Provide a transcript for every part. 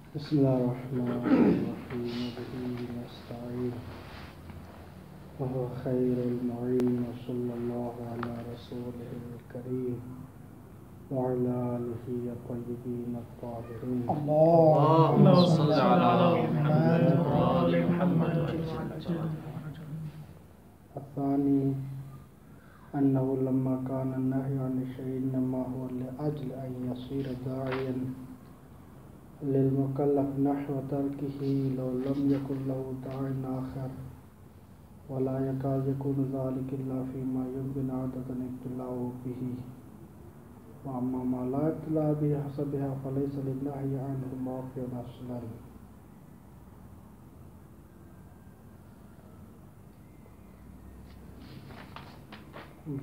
بسم الله الرحمن الرحيم وبه نستعين وهو خير المعين وصلى الله على رسوله الكريم وعلى آله الطيبين الطاهرين اللهم صل على محمد وآل محمد. الثاني أنه لما كان النهي عن الشيء إنما هو لأجل أن يصير داعيا للمكلف نحو تركه لو لم يكن له داع آخر ولا يكاد يكون ذلك إلا فيما يمكن عادة ابتلاء به وأما ما لا ابتلاء به حسبها فليس للنهي عنه موقع أصلا.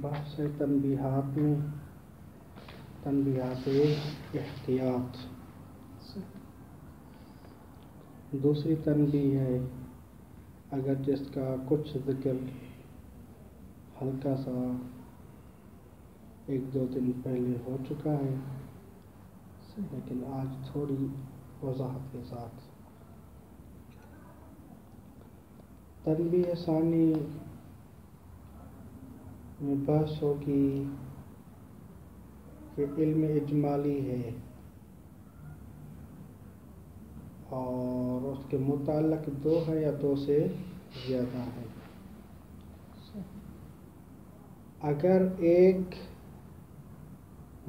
بحث تنبیہات میں تنبیہات احتیاط. دوسری تنبیہ ہے اگر جس کا کچھ ذکر ہلکا سا 1-2 دن پہلے ہو چکا ہے لیکن آج تھوڑی وضاحت کے ساتھ. تنبیہ ثانی میں بحث ہوگی کہ علم اجمالی ہے اور اس کے متعلق 2 ہے یا 2 سے زیادہ ہے. اگر ایک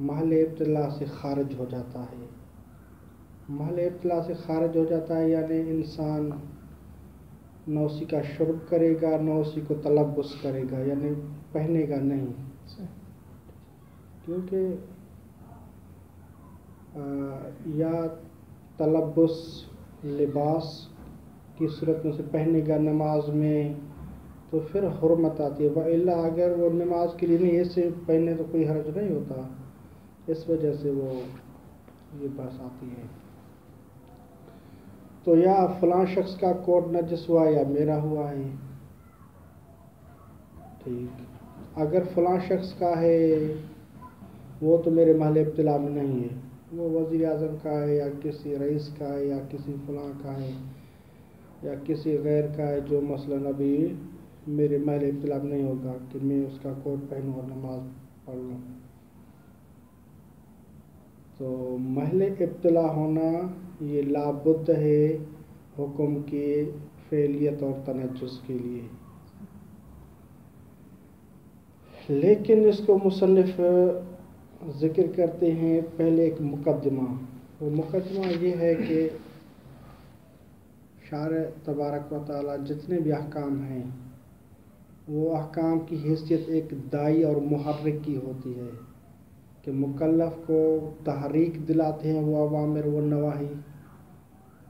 محل ابتلا سے خارج ہو جاتا ہے، محل ابتلا سے خارج ہو جاتا ہے یعنی انسان نہ اسی کا شرب کرے گا نہ اسی کو تلبس کرے گا، یعنی پہنے گا نہیں، کیونکہ یا تلبس لباس کی صورت میں سے پہنے گا نماز میں تو پھر حرمت آتی ہے. وإلا اگر وہ نماز کے لیے نہیں ایسے پہنے تو کوئی حرج نہیں ہوتا، اس وجہ سے وہ یہ بات آتی ہے. تو یا فلاں شخص کا کوٹ نجس ہوا یا میرا ہوا ہے، ٹھیک. اگر فلاں شخص کا ہے وہ تو میرے محل ابتلا میں نہیں ہے، وہ وزیر اعظم کا ہے یا کسی رئیس کا ہے یا کسی فلاں کا ہے یا کسی غیر کا ہے جو مثلاً ابھی میرے محل ابتلا میں نہیں ہوگا کہ میں اس کا کوٹ پہنوں اور نماز پڑھ لوں. تو محل ابتلا ہونا یہ لابد ہے حکم کی فعلیت اور تنجس کے لیے. لیکن اس کو مصنف ذکر کرتے ہیں پہلے ایک مقدمہ. وہ مقدمہ یہ ہے کہ شارع تبارک و تعالی جتنے بھی احکام ہیں وہ احکام کی حیثیت ایک داعی اور محرک کی ہوتی ہے کہ مکلف کو تحریک دلاتے ہیں وہ اوامر و نواہی،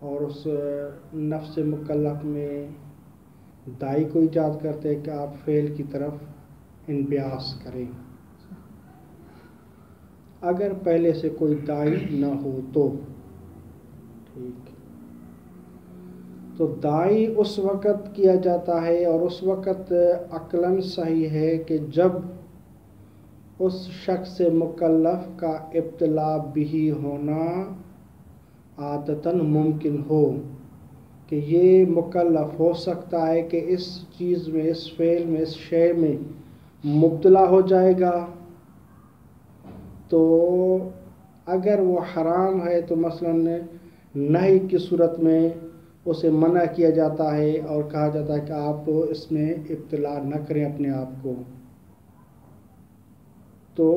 اور اس نفس مکلف میں داعی کو ایجاد کرتے ہیں کہ آپ فعل کی طرف انبیاس کریں. اگر پہلے سے کوئی داعی نہ ہو تو ٹھیک، تو داعی اس وقت کیا جاتا ہے اور اس وقت عقلاً صحیح ہے کہ جب اس شخص مکلف کا ابتلا بھی ہونا عادتاً ممکن ہو کہ یہ مکلف ہو سکتا ہے کہ اس چیز میں، اس فعل میں، اس شے میں مبتلا ہو جائے گا. تو اگر وہ حرام ہے تو مثلاً نہی کی صورت میں اسے منع کیا جاتا ہے اور کہا جاتا ہے کہ آپ اس میں ابتلا نہ کریں اپنے آپ کو. تو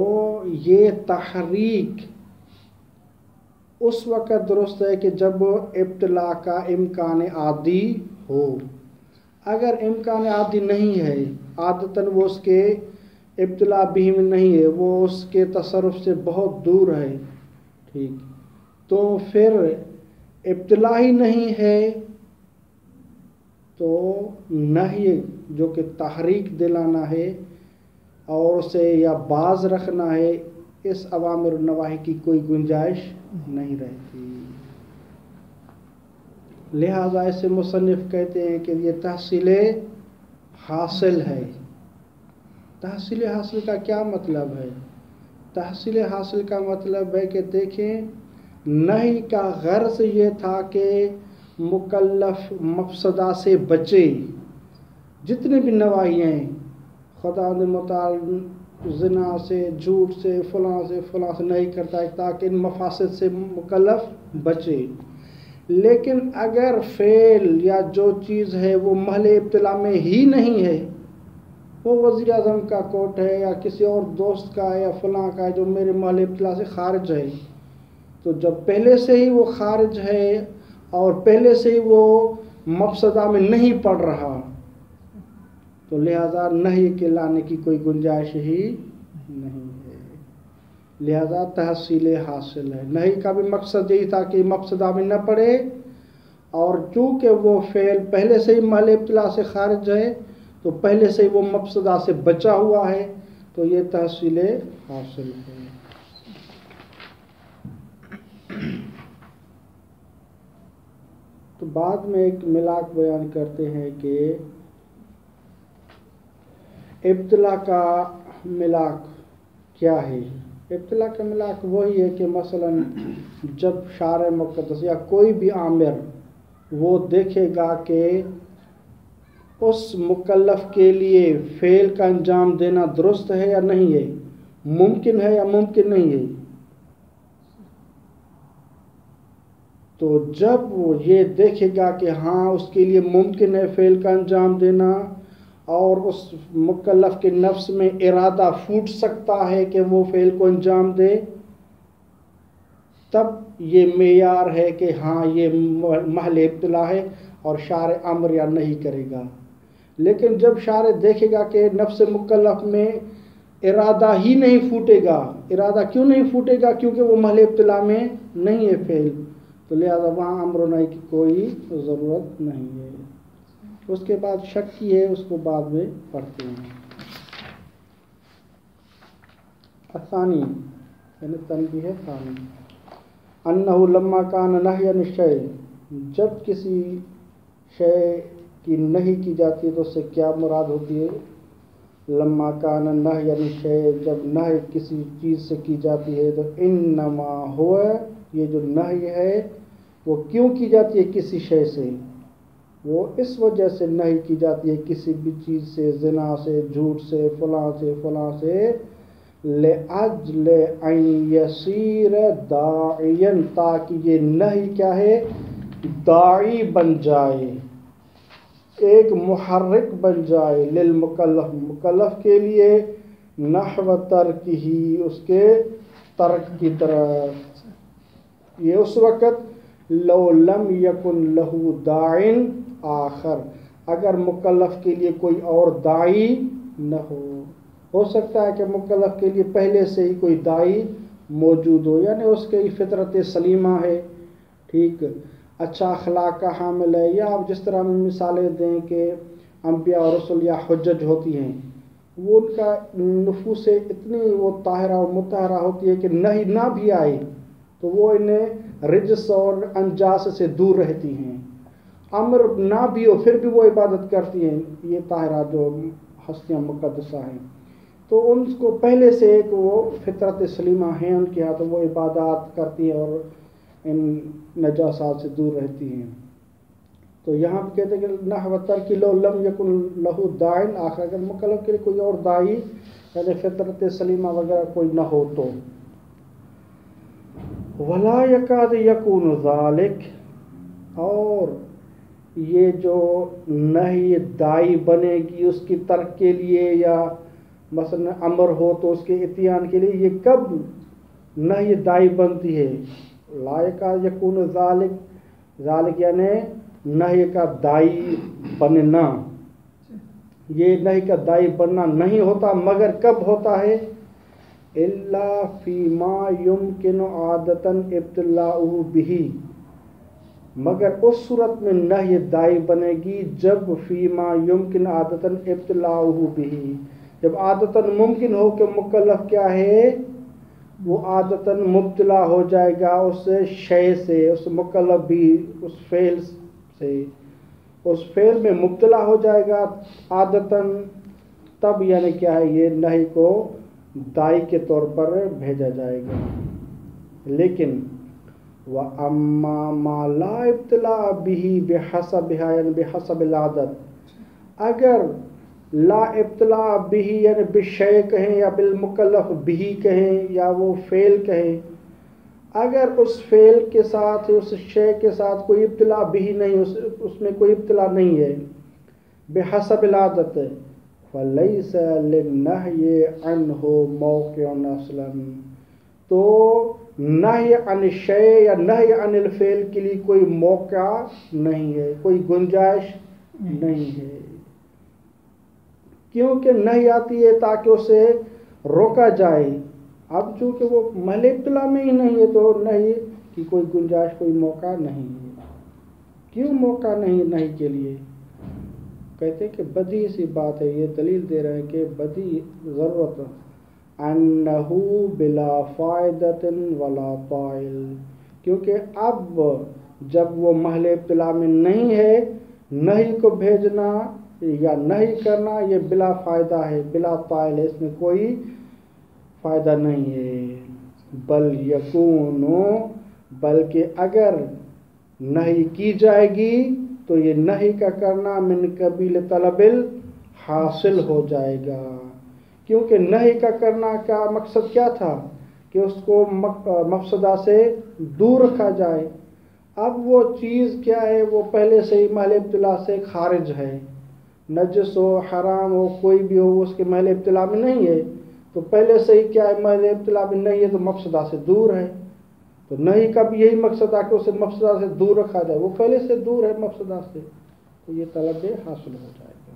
یہ تحریک اس وقت درست ہے کہ جب ابتلا کا امکان عادی ہو. اگر امکان عادی نہیں ہے، عادتاً وہ اس کے ابتلا بھی میں نہیں ہے، وہ اس کے تصرف سے بہت دور ہے، ٹھیک، تو پھر ابتلا ہی نہیں ہے تو نہی جو کہ تحریک دلانا ہے اور اسے یا باز رکھنا ہے، اس اوامر النواہی کی کوئی گنجائش نہیں رہتی. لہذا اسے مصنف کہتے ہیں کہ یہ تحصیل حاصل ہے. تحصیل حاصل کا کیا مطلب ہے؟ تحصیل حاصل کا مطلب ہے کہ دیکھیں نہی کا غرض یہ تھا کہ مکلف مفسدہ سے بچے، جتنے بھی نواحی ہیں خدا متعال زنا سے، جھوٹ سے، فلاں سے نہیں کرتا ہے تاکہ ان مفاسد سے مکلف بچے۔ لیکن اگر فعل یا جو چیز ہے وہ محل ابتلا میں ہی نہیں ہے، وہ وزیر اعظم کا کوٹ ہے یا کسی اور دوست کا ہے یا فلاں کا ہے جو میرے محل ابتلا سے خارج ہے، تو جب پہلے سے ہی وہ خارج ہے اور پہلے سے ہی وہ مفسدہ میں نہیں پڑ رہا، تو لہذا نہی کے لانے کی کوئی گنجائش ہی نہیں ہے، لہذا تحصیل حاصل ہے۔ نہی کا بھی مقصد یہی تھا کہ مفسدہ میں نہ پڑے، اور چونکہ وہ فعل پہلے سے ہی محل ابتلا سے خارج ہے تو پہلے سے ہی وہ مفسدہ سے بچا ہوا ہے، تو یہ تحصیل حاصل ہے۔ تو بعد میں ایک ملاک بیان کرتے ہیں کہ ابتلا کا ملاک کیا ہے۔ ابتلا کا ملاک وہی ہے کہ مثلا جب شارع مقدس یا کوئی بھی آمر وہ دیکھے گا کہ اس مکلف کے لیے فعل کا انجام دینا درست ہے یا نہیں ہے، ممکن ہے یا ممکن نہیں ہے، تو جب وہ یہ دیکھے گا کہ ہاں اس کے لیے ممکن ہے فعل کا انجام دینا، اور اس مکلف کے نفس میں ارادہ پھوٹ سکتا ہے کہ وہ فعل کو انجام دے، تب یہ معیار ہے کہ ہاں یہ محل ابتلا ہے اور شارع امر یا نہیں کرے گا۔ لیکن جب شارع دیکھے گا کہ نفس مکلف میں ارادہ ہی نہیں پھوٹے گا، ارادہ کیوں نہیں پھوٹے گا؟ کیونکہ وہ محل ابتلا میں نہیں ہے فعل، تو لہذا وہاں امر و نہی کی کوئی ضرورت نہیں ہے۔ اس کے بعد شک کی ہے، اس کو بعد میں پڑھتے ہیں۔ الثانی یعنی تنبیہ ہے ثانی، انہ لما کان نہیا الشیء، جب کسی شے کی نہیں کی جاتی ہے تو اس سے کیا مراد ہوتی ہے؟ لما کان نہیا الشیء، جب نہی کسی چیز سے کی جاتی ہے تو انما ہو، یہ جو نہی ہے وہ کیوں کی جاتی ہے کسی شے سے؟ وہ اس وجہ سے نہیں کی جاتی ہے کسی بھی چیز سے، زنا سے، جھوٹ سے، فلاں سے لأجل ان یصیر داعیا، تاکہ یہ نہیں کیا ہے، داعی بن جائے، ایک محرک بن جائے، للمکلف، مکلف کے لیے، نحو ترکہ، اس کے ترک کی طرف۔ یہ اس وقت لو لم یکن لہ داعٍ آخر، اگر مکلف کے لیے کوئی اور داعی نہ ہو سکتا ہے کہ مکلف کے لیے پہلے سے ہی کوئی داعی موجود ہو، یعنی اس کی فطرت سلیمہ ہے، ٹھیک، اچھا اخلاق کا حامل ہے، یا آپ جس طرح مثالیں دیں کہ انبیاء اور رسول یا حجج ہوتی ہیں، وہ ان کا نفوس اتنی وہ طاہرہ و مطہرہ ہوتی ہے کہ نہیں نہ بھی آئے تو وہ انہیں رجس اور انجاس سے دور رہتی ہیں، امر نہ بھی ہو پھر بھی وہ عبادت کرتی ہیں، یہ طاہرہ جو ہستیاں مقدسہ ہیں، تو ان کو پہلے سے ایک وہ فطرت سلیمہ ہیں ان کے ہاں، تو وہ عبادات کرتی ہیں اور ان نجاسات سے دور رہتی ہیں۔ تو یہاں پہ کہتے ہیں کہ نحو ترک لو لم یکن لہ داعٍ آخر، اگر مکلف کے لیے کوئی اور داعی یعنی فطرت سلیمہ وغیرہ کوئی نہ ہو تو، ولا یکاد یکون ذالک، اور یہ جو نہیں داعی بنے گی اس کی ترک کے لیے یا مثلا امر ہو تو اس کے اتیان کے لیے، یہ کب نہیں داعی بنتی ہے؟ لا یکاد یکون ذالک، ذالک یعنی نہیں کا داعی بننا، یہ نہیں کا داعی بننا نہیں ہوتا مگر کب ہوتا ہے؟ الا فیما یمکن عادتاً ابتلاؤہ بہ، مگر اس صورت میں نہی داعی بنے گی جب فیما یمکن عادتاً ابتلاؤہ بہ، جب عادتاً ممکن ہو کہ مکلف کیا ہے، وہ عادتاً مبتلا ہو جائے گا اس شے سے، اس مکلف بھی اس فعل سے، اس فعل میں مبتلا ہو جائے گا عادتاً، تب یعنی کیا ہے، یہ نہی کو داعی کے طور پر بھیجا جائے گا۔ لیکن وَأَمَّا مَا لَا ابتلاء بِهِ بِحَسَبِهَا یعنی بِحَسَبِ الْعَادَةِ اگر لا ابتلاء بِهِ یعنی بالشیء کہیں یا بالمکلف بِهِ کہیں یا وہ فعل کہیں، اگر اس فعل کے ساتھ اس شے کے ساتھ کوئی ابتلاء بِهِ نہیں، اس میں کوئی ابتلاء نہیں ہے، بِحَسَبِ الْعَادَةِ فَلَيْسَ لِلنَّهْيِ عَنْهُ مَوْقِعٌ أَصْلًا، تو نہی عن الشیء یا نہی عن الفعل کے لیے کوئی موقع نہیں ہے، کوئی گنجائش نہیں ہے، کیونکہ نہیں آتی ہے تاکہ اسے روکا جائے۔ اب چونکہ وہ محل ابتلا میں ہی نہیں ہے تو نہیں کی کوئی گنجائش، کوئی موقع نہیں ہے۔ کیوں موقع نہیں نہیں کے لیے؟ کہتے ہیں کہ بدی سی بات ہے، یہ دلیل دے رہے ہیں کہ بدی ضرورت انہو بلا فائدۃ ولا طائل، کیونکہ اب جب وہ محل ابتلا میں نہیں ہے، نہیں کو بھیجنا یا نہیں کرنا یہ بلا فائدہ ہے، بلا طائل ہے، اس میں کوئی فائدہ نہیں ہے۔ بل یکون، بلکہ اگر نہیں کی جائے گی تو یہ نہیں کا کرنا من قبیل طلب الحاصل ہو جائے گا، کیونکہ نہیں کا کرنا کا مقصد کیا تھا کہ اس کو مفسدہ سے دور رکھا جائے۔ اب وہ چیز کیا ہے، وہ پہلے سے ہی محل ابتلا سے خارج ہے، نجس ہو حرام ہو کوئی بھی ہو اس کے محل ابتلا میں نہیں ہے، تو پہلے سے ہی کیا ہے محل ابتلا میں نہیں ہے تو مفسدہ سے دور ہے، تو نہیں کا بھی یہی مقصد ہے کہ اسے مفسدہ سے دور رکھا جائے، وہ پہلے سے دور ہے مفسدہ سے، تو یہ طلب حاصل ہو جائے گا۔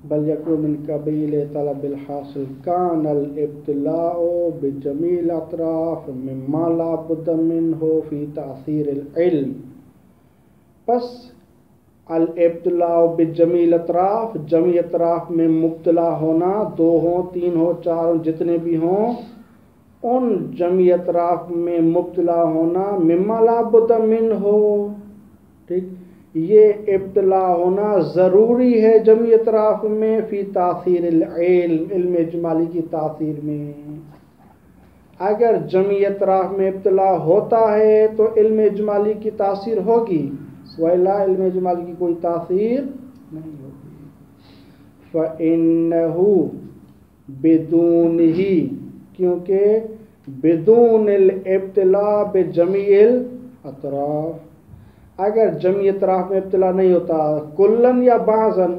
بل یکون من قبیل طلب الحاصل کان الابتلاء بجمیع الاطراف مما لا بد منه فی تاثیر العلم، پس الابتلاء بجمیع الاطراف، جمیع اطراف میں مبتلا ہونا، دو ہوں تین ہوں چار ہوں جتنے بھی ہوں، ان جمیع اطراف میں مبتلا ہونا مما لا بد منه، ٹھیک، یہ ابتلا ہونا ضروری ہے جمیع اطراف میں، فی تاثیر العلم، علم اجمالی کی تاثیر میں۔ اگر جمیع اطراف میں ابتلا ہوتا ہے تو علم اجمالی کی تاثیر ہوگی، وَإِلَّا علم اجمالی کی کوئی تاثیر نہیں ہوگی۔ فَإِنَّهُ بِدُونِهِ، کیونکہ بدون الابتلاء بجمیع الاطراف، اگر جمیع اطراف میں ابتلا نہیں ہوتا کلن یا بعضاً،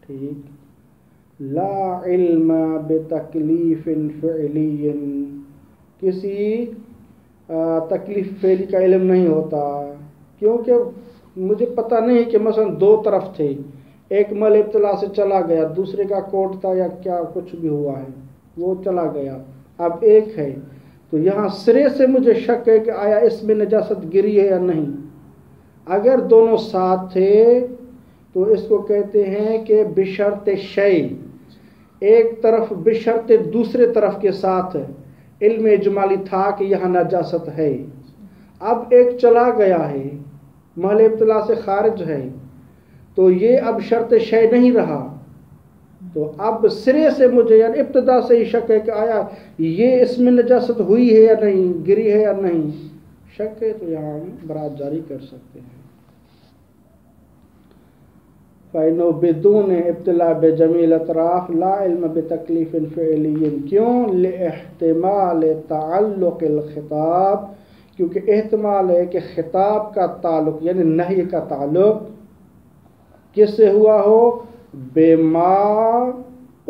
ٹھیک، لا علم بتکلیف فعلی، کسی تکلیف فعلی کا علم نہیں ہوتا، کیونکہ مجھے پتہ نہیں کہ مثلا دو طرف تھے، ایک مل ابتلا سے چلا گیا، دوسرے کا کوٹ تھا یا کیا کچھ بھی ہوا ہے وہ چلا گیا، اب ایک ہے، تو یہاں سرے سے مجھے شک ہے کہ آیا اس میں نجاست گری ہے یا نہیں۔ اگر دونوں ساتھ تھے تو اس کو کہتے ہیں کہ بشرط شیء، ایک طرف بشرط دوسرے طرف کے ساتھ علم اجمالی تھا کہ یہاں نجاست ہے، اب ایک چلا گیا ہے محل ابتلا سے خارج ہے تو یہ اب شرط شیء نہیں رہا، تو اب سرے سے مجھے یعنی ابتدا سے ہی شک ہے کہ آیا یہ اس میں نجاست ہوئی ہے یا نہیں، گری ہے یا نہیں، شک ہے تو یہاں ہم برات جاری کر سکتے ہیں۔ فَإِنَّهُ بِدُونِ ابْتِلَاءٍ بِجَمِيعِ الْأَطْرَافِ لَا عِلْمَ بِتَكْلِيفٍ فِعْلِيٍّ، کیوں؟ لِاحْتِمَالِ تَعَلُّقِ الْخِطَاب، کیونکہ احتمال ہے کہ خطاب کا تعلق یعنی نہی کا تعلق کس سے ہوا ہو، بما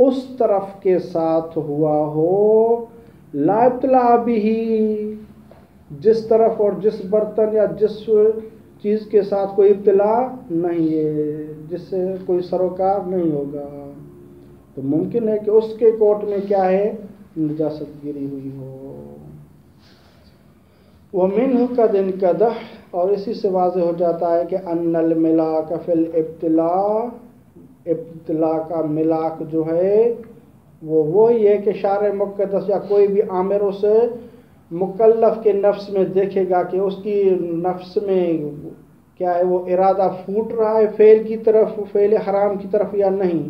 اس طرف کے ساتھ ہوا ہو، لا ابتلاء به، جس طرف اور جس برتن یا جس چیز کے ساتھ کوئی ابتلا نہیں ہے، جس سے کوئی سروکار نہیں ہوگا، تو ممکن ہے کہ اس کے کوٹ میں کیا ہے، نجاست گری ہوئی ہو۔ وَمِنْهُ قَدْ انْقَدَحَ، اور اسی سے واضح ہو جاتا ہے کہ ان الملاک فی الابتلاء، ابتلاء کا ملاک جو ہے وہ وہی ہے کہ شارع مقدس یا کوئی بھی آمر اسے مکلف کے نفس میں دیکھے گا کہ اس کی نفس میں کیا ہے، وہ ارادہ پھوٹ رہا ہے فعل کی طرف، فعل حرام کی طرف یا نہیں،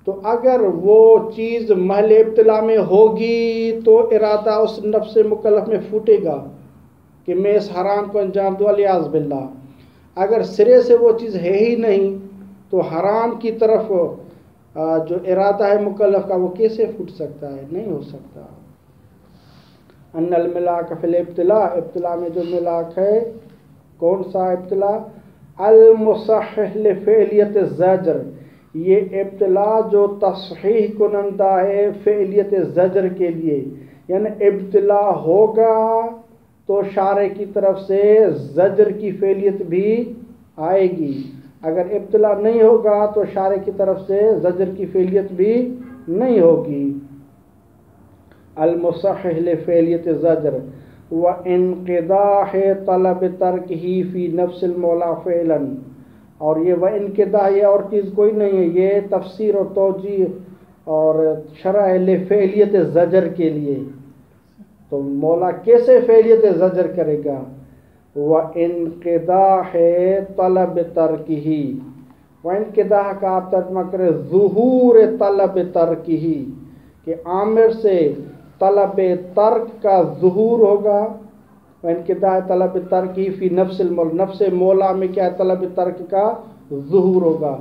تو اگر وہ چیز محل ابتلا میں ہوگی تو ارادہ اس نفس مکلف میں پھوٹے گا کہ میں اس حرام کو انجام دوں، الیاذ باللہ۔ اگر سرے سے وہ چیز ہے ہی نہیں تو حرام کی طرف جو ارادہ ہے مکلف کا وہ کیسے پھوٹ سکتا ہے؟ نہیں ہو سکتا۔ ان الملاک فی الابتلاء، ابتلا میں جو ملاک ہے، کون سا ابتلا؟ المصحح لفعلیت الزجر، یہ ابتلا جو تصحیح کنندہ ہے فعلیت زجر کے لیے، یعنی ابتلا ہوگا تو شارع کی طرف سے زجر کی فعلیت بھی آئے گی، اگر ابتلا نہیں ہوگا تو شارع کی طرف سے زجر کی فعلیت بھی نہیں ہوگی۔ المصحح لفعلیت الزجر وانقداح طلب ترکہ فی نفس المولا فعلا، اور یہ وانقداح یہ اور چیز کوئی نہیں ہے، یہ تفسیر اور توجیہ اور شرح لفعلیت زجر کے لیے۔ تو مولا کیسے فعلیت زجر کرے گا؟ وانقداح طلب ترکہ، وانقداح کا آپ ترجمہ کریں ظہور طلب ترکہ، کہ عامر سے طلب ترک کا ظہور ہوگا۔ وانقداح طلب ترکہ فی نفس المولا، نفس مولا میں کیا ہے؟ طلب ترک کا ظہور ہوگا،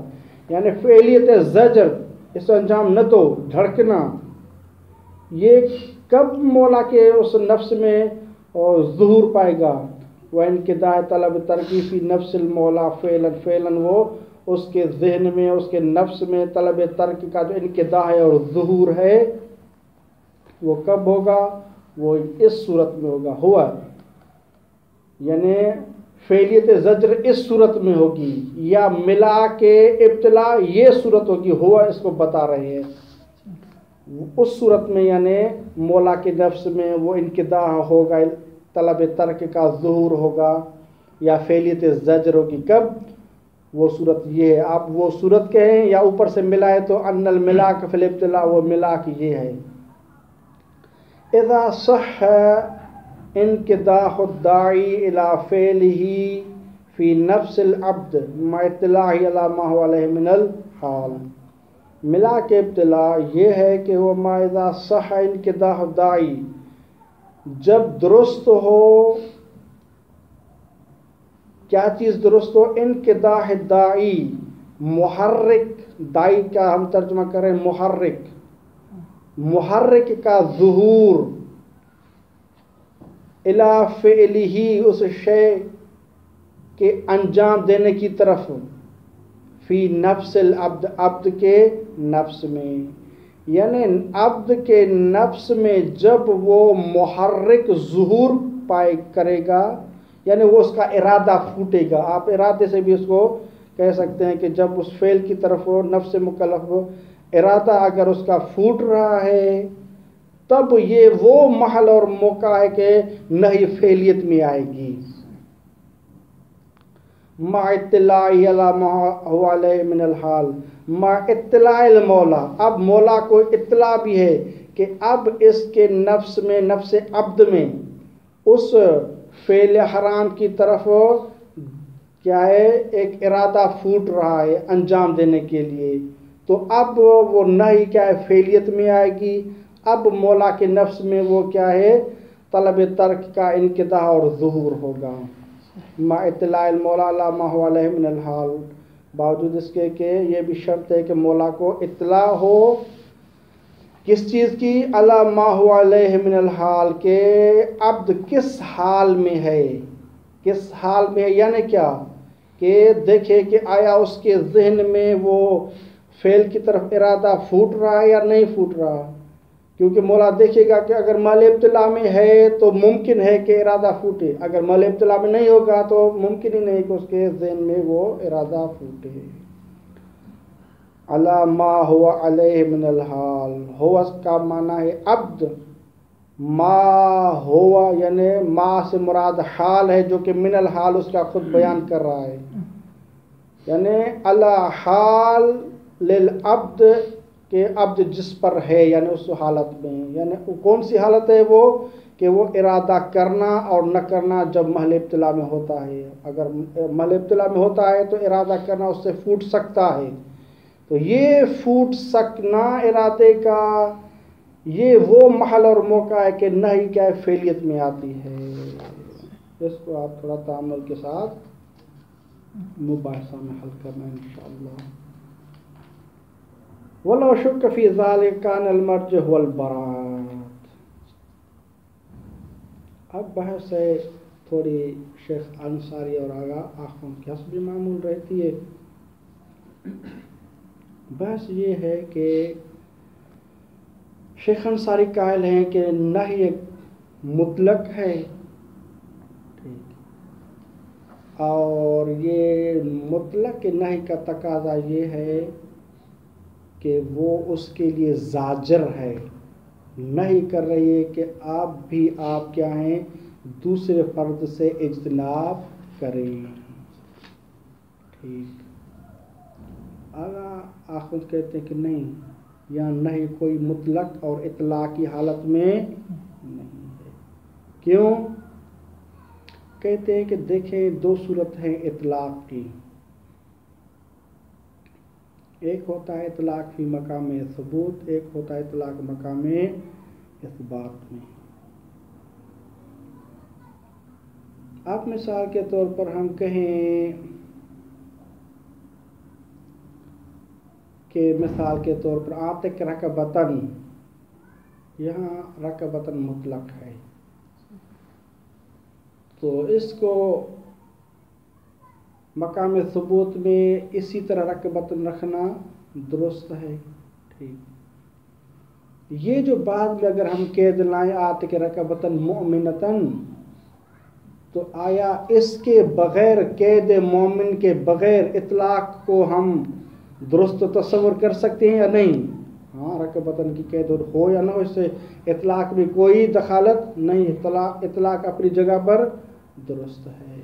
یعنی فعلیت زجر، اس انجام نہ دو، دھڑکنا، یہ کب مولا کے اس نفس میں ظہور پائے گا؟ وانقداح طلب ترکہ فی نفس المولا فعلا، فعلا وہ اس کے ذہن میں، اس کے نفس میں طلب ترک کا جو انقداح ہے اور ظہور ہے وہ کب ہوگا؟ وہ اس صورت میں ہوگا، ہوا، یعنی فعلیت زجر اس صورت میں ہوگی، یا ملا کے ابتلا یہ صورت ہوگی، ہوا اس کو بتا رہے ہیں، اس صورت میں یعنی مولا کے نفس میں وہ انقداح ہوگا، طلب ترک کا ظہور ہوگا یا فعلیت زجر ہوگی، کب؟ وہ صورت یہ ہے، آپ وہ صورت کہیں یا اوپر سے ملائے تو ان الملاک فی الابتلاء، وہ ملاک یہ ہے۔ اذا صح انقداح الداعی الی فعلہ فی نفس العبد مع اطلاعہ علی ما هو علیہ من الحال، ملا کے ابتلا یہ ہے کہ وہ ما اذا صح انقداح الداعی، جب درست ہو، کیا چیز درست ہو؟ انقداح الداعی، محرک، داعی کا ہم ترجمہ کریں محرک، محرک کا ظہور الی فعلہ، اس شے کے انجام دینے کی طرف، فی نفس العبد، عبد کے نفس میں، یعنی عبد کے نفس میں جب وہ محرک ظہور پائے کرے گا، یعنی وہ اس کا ارادہ پھوٹے گا، آپ ارادے سے بھی اس کو کہہ سکتے ہیں کہ جب اس فعل کی طرف وہ نفس مکلف ہو، ارادہ اگر اس کا پھوٹ رہا ہے تب یہ وہ محل اور موقع ہے کہ نہی فعلیت میں آئے گی، مع اطلاع علی ما هو علیہ من الحال، مع اطلاع المولا، اب مولا کو اطلاع بھی ہے کہ اب اس کے نفس میں، نفس عبد میں اس فعل حرام کی طرف کیا ہے؟ ایک ارادہ پھوٹ رہا ہے انجام دینے کے لیے، تو اب وہ نہی کیا ہے؟ فعلیت میں آئے گی، اب مولا کے نفس میں وہ کیا ہے؟ طلب ترک کا انقداح اور ظہور ہوگا، مع اطلاع المولا علی ما هو علیہ من الحال، باوجود اس کے کہ یہ بھی شرط ہے کہ مولا کو اطلاع ہو کس چیز کی؟ علی ما هو علیہ من الحال، کہ عبد کس حال میں ہے، کس حال میں ہے، یعنی کیا کہ دیکھے کہ آیا اس کے ذہن میں وہ فعل کی طرف ارادہ پھوٹ رہا ہے یا نہیں پھوٹ رہا، کیونکہ مولا دیکھے گا کہ اگر محل ابتلا میں ہے تو ممکن ہے کہ ارادہ پھوٹے، اگر محل ابتلا میں نہیں ہوگا تو ممکن ہی نہیں کہ اس کے ذہن میں وہ ارادہ پھوٹے۔ علی ما هو علیہ من الحال، ہوا کا معنی ہے عبد، ما ہوا یعنی ما سے مراد حال ہے جو کہ من الحال اس کا خود بیان کر رہا ہے، یعنی علی حال للعبد، کہ عبد جس پر ہے، یعنی اس حالت میں، یعنی کون سی حالت ہے وہ؟ کہ وہ ارادہ کرنا اور نہ کرنا جب محل ابتلا میں ہوتا ہے، اگر محل ابتلا میں ہوتا ہے تو ارادہ کرنا اس سے پھوٹ سکتا ہے، تو یہ فوٹ سکنا ارادے کا یہ وہ محل اور موقع ہے کہ نہی کیا فعلیت میں آتی ہے. اس کو آپ تھوڑا تامل کے ساتھ مباحثہ میں حل کرنا انشاءاللہ. وَلَوْ شُكَّ فِي ذَلِكَ كَانَ الْمَرْجِعُ هُوَ الْبَرَاءَۃُ. اب بحث ہے تھوڑی شیخ انصاری اور آگا آخوان کی حسب معمول رہتی ہے. بحث یہ ہے کہ شیخ انصاری قائل ہیں کہ نہی ایک مطلق ہے اور یہ مطلق نہی کا تقاضا یہ ہے کہ وہ اس کے لیے زاجر ہے. نہی کر رہی ہے کہ آپ کیا ہیں دوسرے فرد سے اجتناب کریں. ٹھیک. آخر کہتے ہیں کہ نہیں یہاں نہی کوئی مطلق اور اطلاق کی حالت میں نہیں ہے. کیوں؟ کہتے ہیں کہ دیکھیں دو صورت ہیں اطلاق کی. ایک ہوتا ہے اطلاق فی مقام ثبوت، ایک ہوتا ہے اطلاق مقام اثبات میں. اب مثال کے طور پر ہم کہیں کہ مثال کے طور پر آتک رکبتن، یہاں رکبتن مطلق ہے تو اس کو مقام ثبوت میں اسی طرح رکبتن رکھنا درست ہے. ٹھیک. یہ جو بعد میں اگر ہم قید لائیں آتک رکبتن مؤمنتن تو آیا اس کے بغیر قید مومن کے بغیر اطلاق کو ہم درست تصور کر سکتے ہیں یا نہیں؟ ہاں رکبتن کی قید ہو یا نہ ہو اس سے اطلاق میں کوئی دخالت نہیں. اطلاق اپنی جگہ پر درست ہے.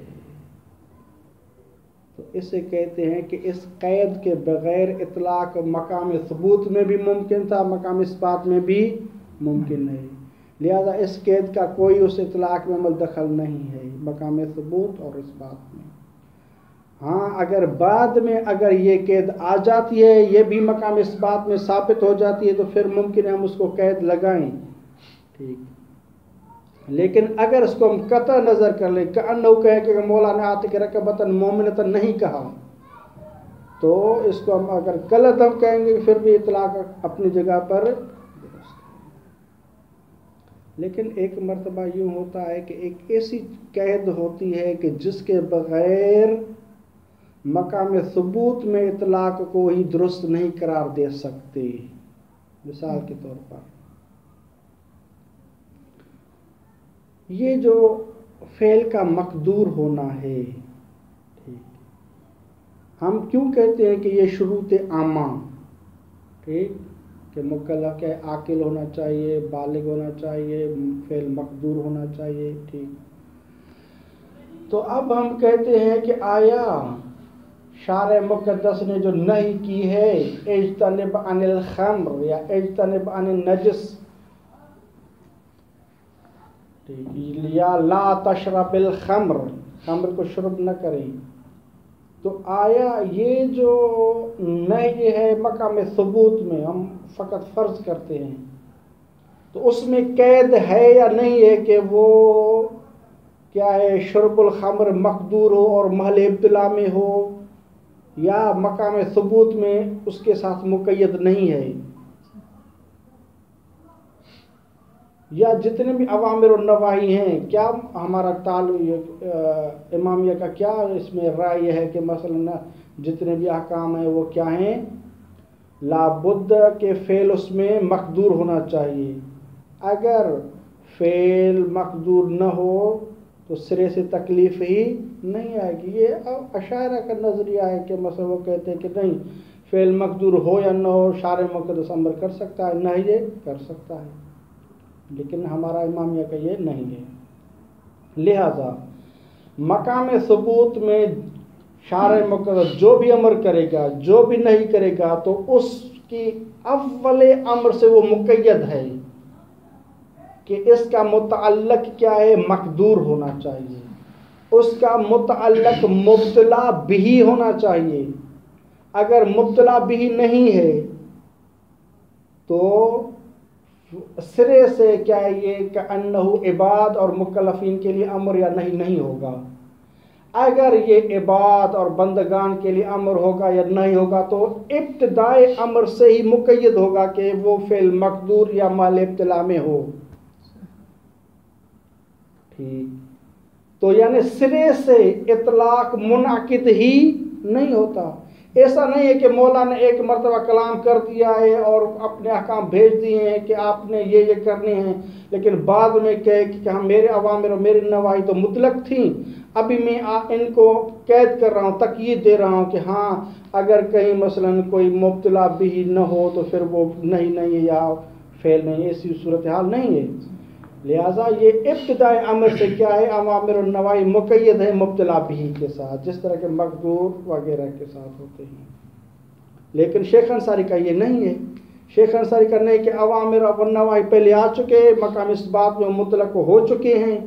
تو اسے کہتے ہیں کہ اس قید کے بغیر اطلاق مقام ثبوت میں بھی ممکن تھا، مقام اثبات میں بھی ممکن ہے. لہذا اس قید کا کوئی اس اطلاق میں عمل دخل نہیں ہے مقام ثبوت اور اثبات میں. ہاں اگر بعد میں اگر یہ قید آ جاتی ہے یہ بھی مقام اثبات میں ثابت ہو جاتی ہے تو پھر ممکن ہے ہم اس کو قید لگائیں. ٹھیک. لیکن اگر اس کو ہم قطع نظر کر لیں کأنہو کہیں کہ مولا نے آتک رکبتن مومنتن نہیں کہا تو اس کو ہم اگر غلط ہم کہیں گے پھر بھی اطلاق اپنی جگہ پر درست. لیکن ایک مرتبہ یوں ہوتا ہے کہ ایک ایسی قید ہوتی ہے کہ جس کے بغیر مقام ثبوت میں اطلاق کو ہی درست نہیں قرار دے سکتے. مثال کے طور پر یہ جو فعل کا مقدور ہونا ہے، ٹھیک، ہم کیوں کہتے ہیں کہ یہ شروط عامہ، ٹھیک، کہ مکلف ہے عاقل ہونا چاہیے، بالغ ہونا چاہیے، فعل مقدور ہونا چاہیے. ٹھیک. تو اب ہم کہتے ہیں کہ آیا شارع مقدس نے جو نہی کی ہے اجتنب عن الخمر یا اجتنب عن النجس یا لا تشرب الخمر، خمر کو شرب نہ کریں، تو آیا یہ جو نہی ہے مقام ثبوت میں ہم فقط فرض کرتے ہیں تو اس میں قید ہے یا نہیں ہے کہ وہ کیا ہے شرب الخمر مقدور ہو اور محل ابتلا میں ہو یا مقام ثبوت میں اس کے ساتھ مقید نہیں ہے؟ یا جتنے بھی اوامر و نواہی ہیں کیا ہمارا امامیہ کا کیا اس میں رائے ہے کہ مثلا جتنے بھی احکام ہیں وہ کیا ہیں لابد کہ فعل اس میں مقدور ہونا چاہیے. اگر فعل مقدور نہ ہو تو سرے سے تکلیف ہی نہیں آئے گی. یہ اشاعرہ کا نظریہ ہے کہ مثلا وہ کہتے ہیں کہ نہیں فعل مقدور ہو یا نہ ہو شارع مقدس امر کر سکتا ہے، نہ یہ کر سکتا ہے، لیکن ہمارا امامیہ کا یہ نہیں ہے. لہذا مقام ثبوت میں شارع مقدس جو بھی امر کرے گا جو بھی نہیں کرے گا تو اس کی اول امر سے وہ مقید ہے کہ اس کا متعلق کیا ہے مقدور ہونا چاہیے، اس کا متعلق مبتلا بھی ہونا چاہیے. اگر مبتلا بھی نہیں ہے تو سرے سے کیا ہے یہ کہ انہو عباد اور مکلفین کے لیے امر یا نہیں ہوگا. اگر یہ عباد اور بندگان کے لیے امر ہوگا یا نہیں ہوگا تو ابتدائے امر سے ہی مقید ہوگا کہ وہ فعل مقدور یا مال ابتلا میں ہو. ٹھیک، تو یعنی سرے سے اطلاق منعقد ہی نہیں ہوتا. ایسا نہیں ہے کہ مولا نے ایک مرتبہ کلام کر دیا ہے اور اپنے احکام بھیج دیے ہیں کہ آپ نے یہ کرنے ہیں، لیکن بعد میں کہے کہ ہم میرے اوامر اور میری نواہی تو مطلق تھیں، ابھی میں ان کو قید کر رہا ہوں، تقیید دے رہا ہوں کہ ہاں اگر کہیں مثلا کوئی مبتلا بھی نہ ہو تو پھر وہ نہیں یا فعل نہیں، ایسی صورتحال نہیں ہے. لہٰذا یہ ابتدائی امر سے کیا ہے، اوامر اور نواہی مقید ہے مبتلا بھی کے ساتھ، جس طرح کے مقدور وغیرہ کے ساتھ ہوتے ہیں. لیکن شیخ انصاری کا یہ نہیں ہے. شیخ انصاری کا نہیں کہ اوامر اور نواہی پہلے آ چکے، مقام اس بات میں مطلق ہو چکے ہیں.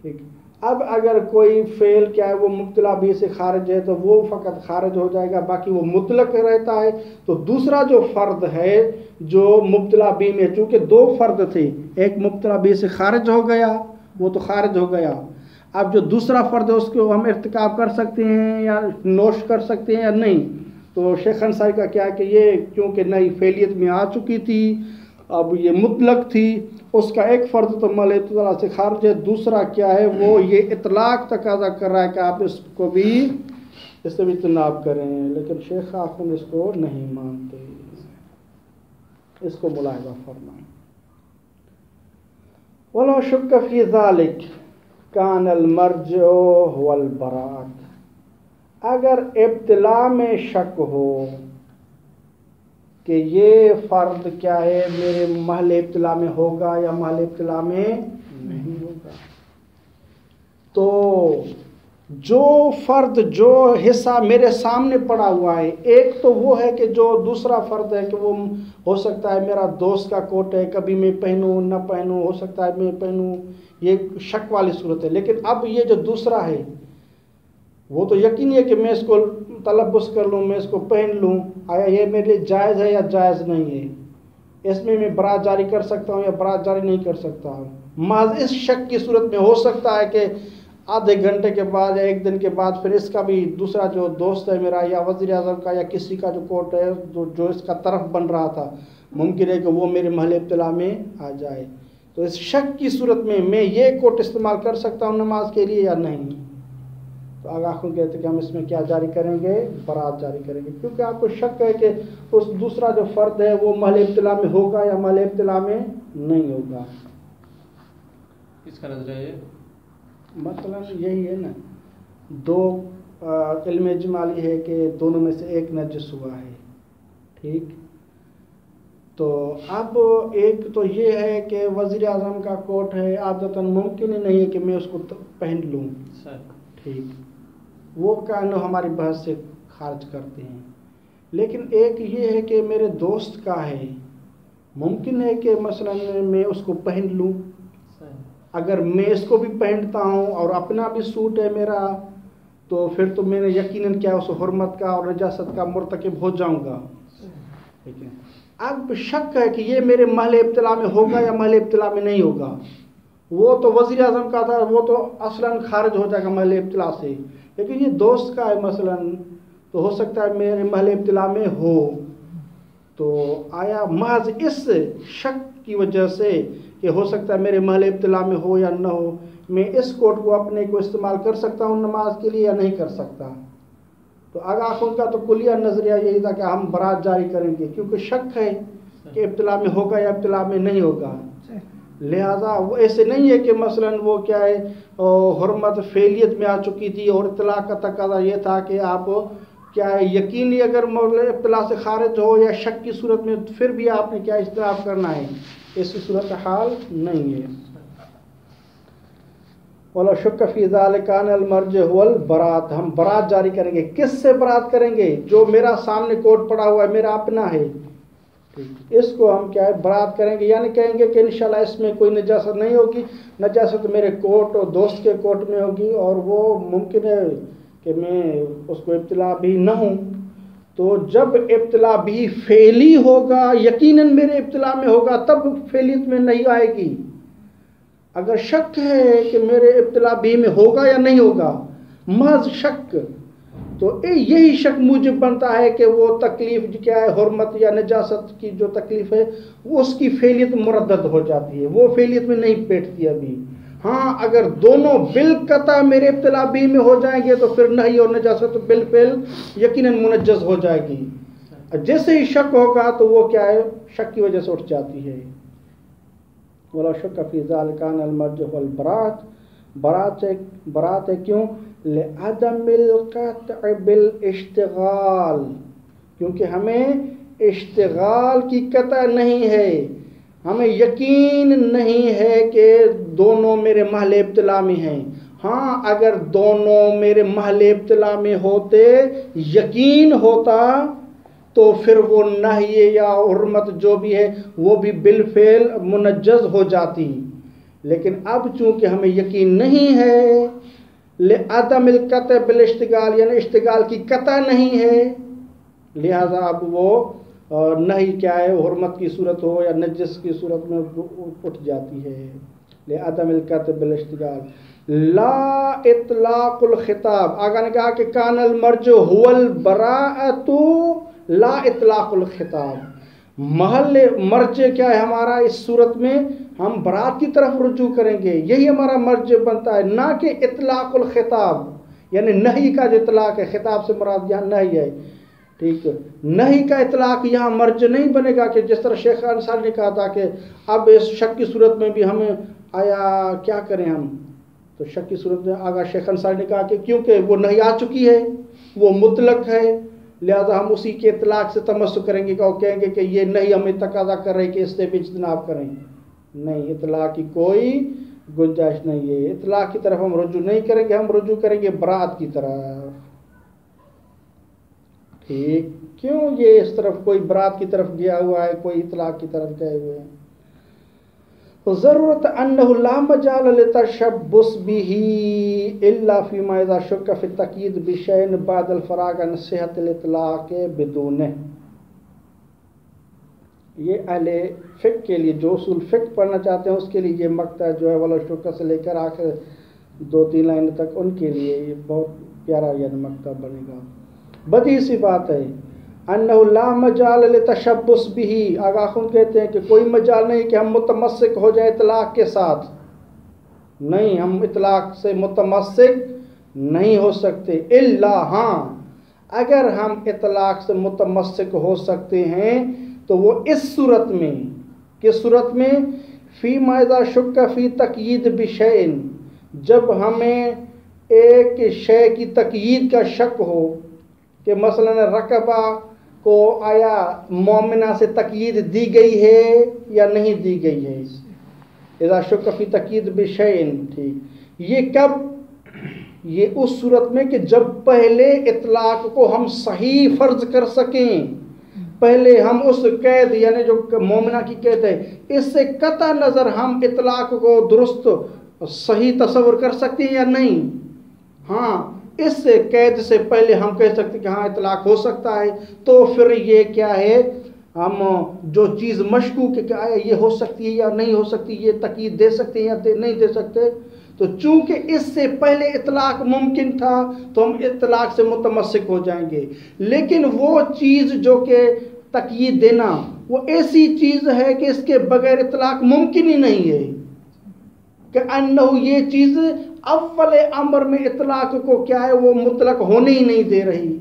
ٹھیک، اب اگر کوئی فعل کیا ہے وہ مبتلا بھی سے خارج ہے تو وہ فقط خارج ہو جائے گا، باقی وہ مطلق رہتا ہے. تو دوسرا جو فرد ہے جو مبتلا بھی میں، چونکہ دو فرد تھے، ایک مبتلا بھی سے خارج ہو گیا، وہ تو خارج ہو گیا. اب جو دوسرا فرد ہے اس کو ہم ارتکاب کر سکتے ہیں یا نوش کر سکتے ہیں یا نہیں. تو شیخ انصاری کا کیا ہے کہ یہ کیونکہ نئی فعلیت میں آ چکی تھی، اب یہ مطلق تھی، اس کا ایک فرد تو مال ابتلا سے خارج ہے، دوسرا کیا ہے وہ یہ اطلاق تقاضا کر رہا ہے کہ آپ اس کو بھی اس سے بھی اجتناب کریں. لیکن شیخ آخر اس کو نہیں مانتے، اس کو ملاحظہ فرمائیں. وَلَوْ شُكَّ فِي ذَلِكَ كَانَ الْمَرْجِعُ هُوَ الْبَرَاءَةُ. اگر ابتلا میں شک ہو کہ یہ فرد کیا ہے میرے محل ابتلا میں ہوگا یا محل ابتلا میں نہیں ہوگا، تو جو فرد جو حصہ میرے سامنے پڑا ہوا ہے، ایک تو وہ ہے کہ جو دوسرا فرد ہے کہ وہ ہو سکتا ہے میرا دوست کا کوٹ ہے، کبھی میں پہنوں نہ پہنوں، ہو سکتا ہے میں پہنوں، یہ شک والی صورت ہے. لیکن اب یہ جو دوسرا ہے وہ تو یقینی ہے کہ میں اس کو تلبس کر لوں، میں اس کو پہن لوں، آیا یہ میرے لیے جائز ہے یا جائز نہیں ہے، اس میں برات جاری کر سکتا ہوں یا برات جاری نہیں کر سکتا ہوں. محض اس شک کی صورت میں ہو سکتا ہے کہ آدھے گھنٹے کے بعد یا ایک دن کے بعد پھر اس کا بھی دوسرا جو دوست ہے میرا یا وزیر اعظم کا یا کسی کا جو کوٹ ہے جو اس کا طرف بن رہا تھا، ممکن ہے کہ وہ میرے محل ابتلا میں آ جائے. تو اس شک کی صورت میں یہ کوٹ استعمال کر سکتا ہوں نماز کے لیے یا نہیں. تو آگاہوں کہتے ہیں کہ ہم اس میں کیا جاری کریں گے، برات جاری کریں گے، کیونکہ آپ کو شک ہے کہ اس دوسرا جو فرد ہے وہ محل ابتلا میں ہوگا یا محل ابتلا میں نہیں ہوگا. کس کا نظریہ ہے؟ مثلا یہی ہے نا، دو علم اجمالی ہے کہ دونوں میں سے ایک نجس ہوا ہے. ٹھیک، تو اب ایک تو یہ ہے کہ وزیر اعظم کا کوٹ ہے، عادتاً ممکن ہی نہیں ہے کہ میں اس کو پہن لوں. ٹھیک، وہ کانو ہماری بحث سے خارج کرتے ہیں. لیکن ایک یہ ہے کہ میرے دوست کا ہے، ممکن ہے کہ مثلا میں اس کو پہن لوں. اگر میں اس کو بھی پہنتا ہوں اور اپنا بھی سوٹ ہے میرا، تو پھر تو میں نے یقیناً کیا اس حرمت کا اور نجاست کا مرتکب ہو جاؤں گا. ٹھیک ہے، اب شک ہے کہ یہ میرے محل ابتلا میں ہوگا یا محل ابتلا میں نہیں ہوگا. وہ تو وزیر اعظم کا تھا، وہ تو اصلاً خارج ہو جائے گا محل ابتلا سے، لیکن یہ دوست کا ہے مثلاً، تو ہو سکتا ہے میرے محل ابتلا میں ہو. تو آیا محض اس شک کی وجہ سے کہ ہو سکتا ہے میرے محل ابتلا میں ہو یا نہ ہو، میں اس کوٹ کو اپنے کو استعمال کر سکتا ہوں نماز کے لیے یا نہیں کر سکتا؟ تو آگاہوں کا تو کلیہ نظریہ یہی تھا کہ ہم برات جاری کریں گے، کیونکہ شک ہے کہ ابتلا میں ہوگا یا ابتلا میں نہیں ہوگا. لہذا وہ ایسے نہیں ہے کہ مثلا وہ کیا ہے حرمت فعلیت میں آ چکی تھی اور اطلاع کا تقاضا یہ تھا کہ آپ کیا ہے یقینی اگر اطلاع سے خارج ہو یا شک کی صورت میں پھر بھی آپ نے کیا اجتناب کرنا ہے، ایسی صورتحال نہیں ہے. وَلَوْ شُكَّ فِي ذَلِكَ كَانَ الْمَرْجِعُ هُوَ الْبَرَاءَةُ. ہم برات جاری کریں گے. کس سے برات کریں گے؟ جو میرا سامنے کوٹ پڑا ہوا ہے، میرا اپنا ہے، اس کو ہم کیا ہے برات کریں گے. یعنی کہیں گے کہ انشاءاللہ اس میں کوئی نجاست نہیں ہوگی، نجاست میرے کوٹ اور دوست کے کوٹ میں ہوگی، اور وہ ممکن ہے کہ میں اس کو ابتلا بھی نہ ہوں. تو جب ابتلا بھی فعلی ہوگا، یقیناً میرے ابتلا میں ہوگا، تب فعلیت میں نہیں آئے گی۔ اگر شک ہے کہ میرے ابتلا بھی میں ہوگا یا نہیں ہوگا، محض شک، تو یہی شک موجب بنتا ہے کہ وہ تکلیف کیا ہے، حرمت یا نجاست کی جو تکلیف ہے اس کی فعلیت مردد ہو جاتی ہے، وہ فعلیت میں نہیں بیٹھتی ابھی۔ ہاں اگر دونوں بالقطع میرے ابتلا بھی میں ہو جائیں گے تو پھر نہی اور نجاست بالفعل یقیناً منجز ہو جائے گی۔ جیسے ہی شک ہوگا تو وہ کیا ہے، شک کی وجہ سے اٹھ جاتی ہے۔ وَلَا شَكَّ فِي ذَلِكَ أَنَّ الْمَرْجِعَ وَالْبَرَاءَةَ برات ہے کیوں؟ لِعَدَمِ الْقَطْعِ بِالْاشْتِغَالِ، کیونکہ ہمیں اشتغال کی قطع نہیں ہے، ہمیں یقین نہیں ہے کہ دونوں میرے محل ابتلا میں ہیں۔ ہاں اگر دونوں میرے محل ابتلا میں ہوتے، یقین ہوتا، تو پھر وہ نہی یا حرمت جو بھی ہے وہ بھی بالفعل منجز ہو جاتی، لیکن اب چونکہ ہمیں یقین نہیں ہے، لعدم القطع بالاشتغال یعنی اشتغال کی قطع نہیں ہے، لہذا اب وہ نہی کیا ہے، حرمت کی صورت ہو یا نجس کی صورت میں اٹھ جاتی ہے۔ لعدم القطع بالاشتغال لا اطلاق الخطاب، آگا نے کہا کہ کان المرجع هو البراءۃ لا اطلاق الخطاب، محل مرجع کیا ہے ہمارا اس صورت میں، ہم برات کی طرف رجوع کریں گے، یہی ہمارا مرجع بنتا ہے، نہ کہ اطلاق الخطاب یعنی نہی کا جو اطلاق ہے، خطاب سے مراد یہاں نہی ہے، ٹھیک ہے، نہی کا اطلاق یہاں مرجع نہیں بنے گا کہ جس طرح شیخ انصاری نے کہا تھا کہ اب اس شک کی صورت میں بھی ہمیں آیا کیا کریں ہم، تو شک کی صورت میں آگا شیخ انصاری نے کہا کہ کیونکہ وہ نہی آ چکی ہے، وہ مطلق ہے، لہذا ہم اسی کے اطلاق سے تمسک کریں گے اور کہیں گے کہ یہ نہیں ہمیں تقاضا کر رہے کہ اس سے بھی اجتناب کریں، نہیں، اطلاق کی کوئی گنجائش نہیں ہے، اطلاق کی طرف ہم رجوع نہیں کریں گے، ہم رجوع کریں گے برات کی طرف، ٹھیک، کیوں یہ اس طرف کوئی برات کی طرف گیا ہوا ہے، کوئی اطلاق کی طرف گئے ہوئے ہیں۔ ضرورت انہ لا مجال للتشبث به الا فيما اذا شك في التقييد بشيء بعد الفراغ عن صحة الاطلاق بدونه، یہ اہل فقہ کے لیے جو اصول فقہ پڑھنا چاہتے ہیں اس کے لیے یہ مقطع جو ہے ولا شک سے لے کر آخر 2-3 لائن تک ان کے لیے یہ بہت پیارا یہ مقطع بنے گا۔ بدیہی سی بات ہے، انہ لا مجال للتشبث به، آگا خود کہتے ہیں کہ کوئی مجال نہیں کہ ہم متمسک ہو جائیں اطلاق کے ساتھ، نہیں، ہم اطلاق سے متمسک نہیں ہو سکتے، الا، ہاں اگر ہم اطلاق سے متمسک ہو سکتے ہیں تو وہ اس صورت میں، کس صورت میں، فیما اذا شک فی تقیید بشیء، جب ہمیں ایک شے کی تقیید کا شک ہو کہ مثلا رقبہ کو آیا مومنہ سے تقیید دی گئی ہے یا نہیں دی گئی ہے، اذا شک فی تقیید بشیء، ٹھیک، یہ کب، یہ اس صورت میں کہ جب پہلے اطلاق کو ہم صحیح فرض کر سکیں، پہلے ہم اس قید یعنی جو مومنہ کی قید ہے اس سے قطع نظر ہم اطلاق کو درست صحیح تصور کر سکتے ہیں یا نہیں، ہاں اس سے قید سے پہلے ہم کہہ سکتے ہیں کہ ہاں اطلاق ہو سکتا ہے، تو پھر یہ کیا ہے، ہم جو چیز مشکوک ہے کہ آیا یہ ہو سکتی ہے یا نہیں ہو سکتی، یہ تقیید دے سکتے ہیں یا نہیں دے سکتے، تو چونکہ اس سے پہلے اطلاق ممکن تھا تو ہم اطلاق سے متمسک ہو جائیں گے، لیکن وہ چیز جو کہ تقیید دینا وہ ایسی چیز ہے کہ اس کے بغیر اطلاق ممکن ہی نہیں ہے، کہ انہو یہ چیز اول امر میں اطلاق کو کیا ہے وہ مطلق ہونے ہی نہیں دے رہی،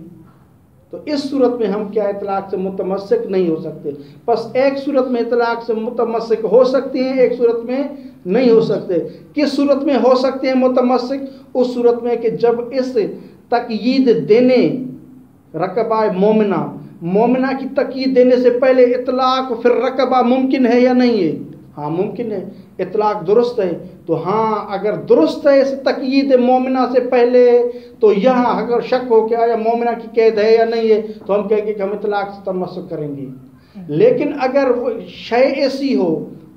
تو اس صورت میں ہم کیا اطلاق سے متمسک نہیں ہو سکتے، بس ایک صورت میں اطلاق سے متمسک ہو سکتے ہیں، ایک صورت میں نہیں ہو سکتے۔ کس صورت میں ہو سکتے ہیں متمسک؟ اس صورت میں کہ جب اس تقیید دینے رقبہ مومنہ کی تقیید دینے سے پہلے اطلاق پھر رقبہ ممکن ہے یا نہیں ہے، ہاں ممکن ہے، اطلاق درست ہے، تو ہاں اگر درست ہے اس تقیید مومنہ سے پہلے تو یہاں اگر شک ہو کہ آیا مومنہ کی قید ہے یا نہیں ہے تو ہم کہیں گے کہ ہم اطلاق سے تمسک کریں گے، لیکن اگر وہ شے ایسی ہو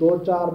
2, 4,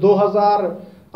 2000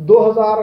2000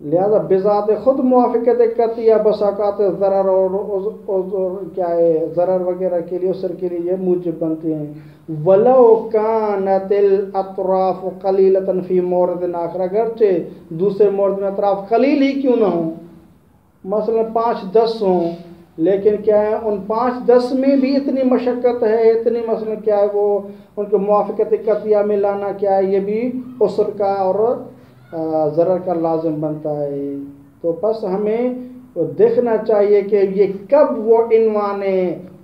لہذا بذات خود موافقت قطعیہ بساقات ضرر اور کیا ہے ضرر وغیرہ کے لیے عسر کے لیے یہ موجب بنتے ہیں. ولو کانت الاطراف قلیلۃ فی مورد آخر، اگرچہ دوسرے مورد میں اطراف قلیل ہی کیوں نہ ہوں، مثلا 5-10 ہوں، لیکن کیا ہے ان 5-10 میں بھی اتنی مشقت ہے، اتنی مثلا کیا ہے وہ ان کو موافقت قطعیہ میں لانا کیا ہے یہ بھی عسر کا اور ضرر کا لازم بنتا ہے. تو پس ہمیں دیکھنا چاہیے کہ یہ کب وہ عنوان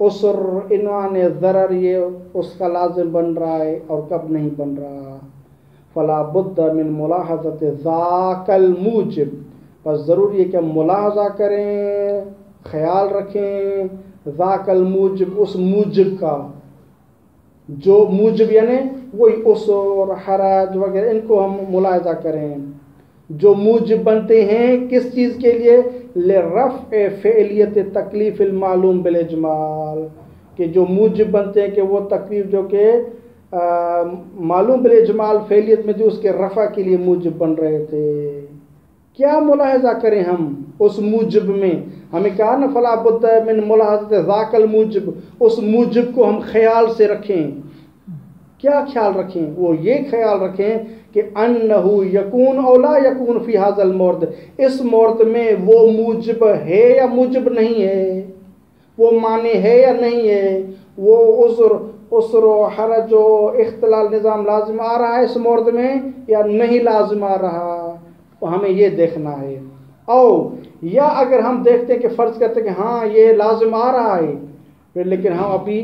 عسر عنوان ضرر یہ اس کا لازم بن رہا ہے اور کب نہیں بن رہا. فلا بد من ملاحظت ذاک الموجب، بس ضروری ہے کہ ہم ملاحظہ کریں، خیال رکھیں ذاک الموجب اس موجب کا، جو موجب یعنی وہی عسر حرج وغیرہ ان کو ہم ملاحظہ کریں جو موجب بنتے ہیں کس چیز کے لیے، لرفع فعلیت تکلیف المعلوم بالاجمال، کہ جو موجب بنتے ہیں کہ وہ تکلیف جو کہ معلوم بالاجمال فعلیت میں جو اس کے رفع کے لیے موجب بن رہے تھے. کیا ملاحظہ کریں ہم اس موجب میں، ہمیں کہا نا فلا بد من ملاحظت ذاک الموجب، اس موجب کو ہم خیال سے رکھیں. کیا خیال رکھیں؟ وہ یہ خیال رکھیں کہ انہو یکون او لا یکون فی ھذا المورد، اس مورد میں وہ موجب ہے یا موجب نہیں ہے، وہ معنی ہے یا نہیں ہے، وہ عسر و حرج و اختلال نظام لازم آ رہا ہے اس مورد میں یا نہیں لازم آ رہا، ہمیں یہ دیکھنا ہے. او یا اگر ہم دیکھتے ہیں کہ فرض کرتے ہیں کہ ہاں یہ لازم آ رہا ہے، لیکن ہم ابھی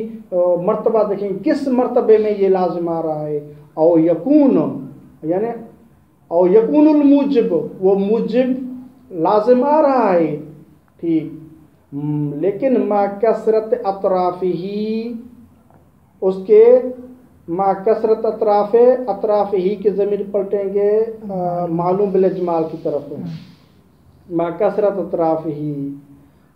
مرتبہ دیکھیں کس مرتبے میں یہ لازم آ رہا ہے. او یکون یعنی او یکون الموجب، وہ موجب لازم آ رہا ہے ٹھیک، لیکن ما کثرت اطراف ہی، اس کے ما کثرت اطراف ہی کے ضمیر پلٹیں گے معلوم بالاجمال کی طرف، ما کثرت اطراف ہی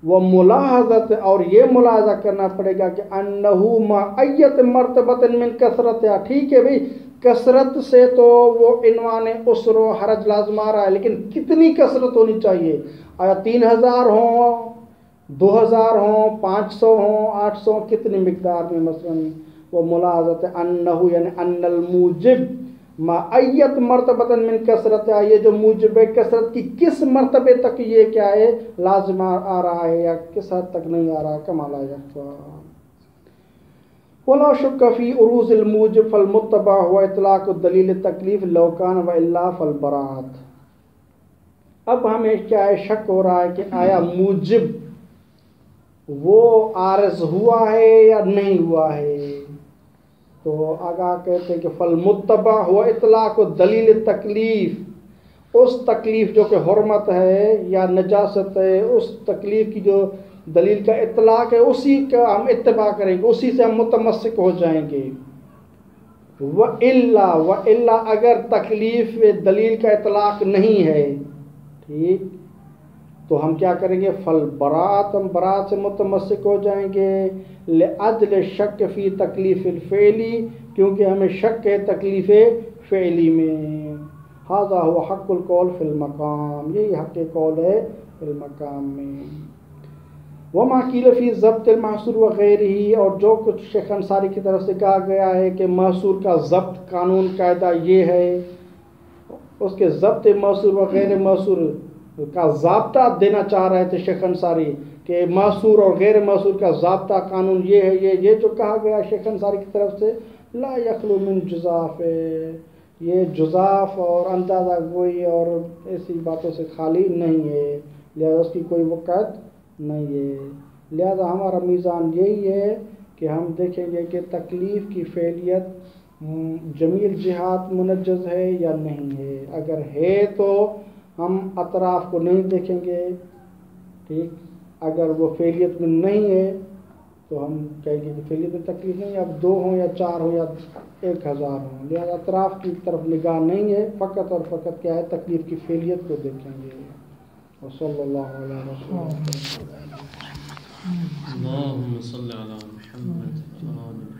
وہ ملاحظت، اور یہ ملاحظہ کرنا پڑے گا کہ انہو ما ایت مرتبۃ من کثرت، ٹھیک ہے بھئی کثرت سے تو وہ عنوان عسر و حرج لازم آ رہا ہے، لیکن کتنی کثرت ہونی چاہیے، آیا 3000 ہوں، 2000 ہوں، 500 ہوں، 800 کتنی مقدار میں مثلا. وہ ملاحظت انہو یعنی ان الموجب ما ایت مرتبۃ من کثرت، یہ جو موجب ہے کثرت کی کس مرتبے تک یہ کیا ہے لازم آ رہا ہے یا کس حد تک نہیں آ رہا، کما لا یخفی. ولا شک فی عروض الموجب فالمتبع هو اطلاق الدلیل التکلیف لو کان والا فالبراءت. اب ہمیں کیا ہے شک ہو رہا ہے کہ آیا موجب وہ عارض ہوا ہے یا نہیں ہوا ہے، تو آگاہ کہتے ہیں کہ فالمتبع ہوا اطلاق الدلیل التکلیف، اس تکلیف جو کہ حرمت ہے یا نجاست ہے اس تکلیف کی جو دلیل کا اطلاق ہے اسی کا ہم اتباع کریں گے، اسی سے ہم متمسک ہو جائیں گے. وَإِلَّا اگر تکلیف دلیل کا اطلاق نہیں ہے ٹھیک، تو ہم کیا کریں گے فالبراءت، ہم براءت سے متمسک ہو جائیں گے. لعدل شک فی تکلیف الفعلی، کیونکہ ہمیں شک ہے تکلیف فعلی میں. ھذا هو حق القول فی المقام، یہی حق قول ہے فی المقام میں. وما قیل فی ضبط المحصور وغیرہ، اور جو کچھ شیخ انصاری کی طرف سے کہا گیا ہے کہ محصور کا ضبط قانون قاعدہ یہ ہے، اس کے ضبط محصور وغیر محصور کا ضابطہ دینا چاہ رہے تھے شیخ انصاری کہ محصور اور غیر محصور کا ضابطہ قانون یہ ہے، یہ جو کہا گیا شیخ انصاری کی طرف سے لا یخلو من جزاف، یہ جزاف اور اندازہ گوئی اور ایسی باتوں سے خالی نہیں ہے، لہذا اس کی کوئی وقت نہیں ہے. لہذا ہمارا میزان یہی ہے کہ ہم دیکھیں گے کہ تکلیف کی فعلیت جمیع جہات منجز ہے یا نہیں ہے. اگر ہے تو ہم اطراف کو نہیں دیکھیں گے ٹھیک، اگر وہ فعلیت میں نہیں ہے تو ہم کہیں گے کہ فعلیت میں تکلیف نہیں ہے، اب 2 ہوں یا 4 ہوں یا 1000 ہوں، لہذا اطراف کی طرف نگاہ نہیں ہے، فقط اور فقط کیا ہے تکلیف کی فعلیت کو دیکھیں گے. وصلی اللہ علیہ وسلم. اللهم صل على محمد.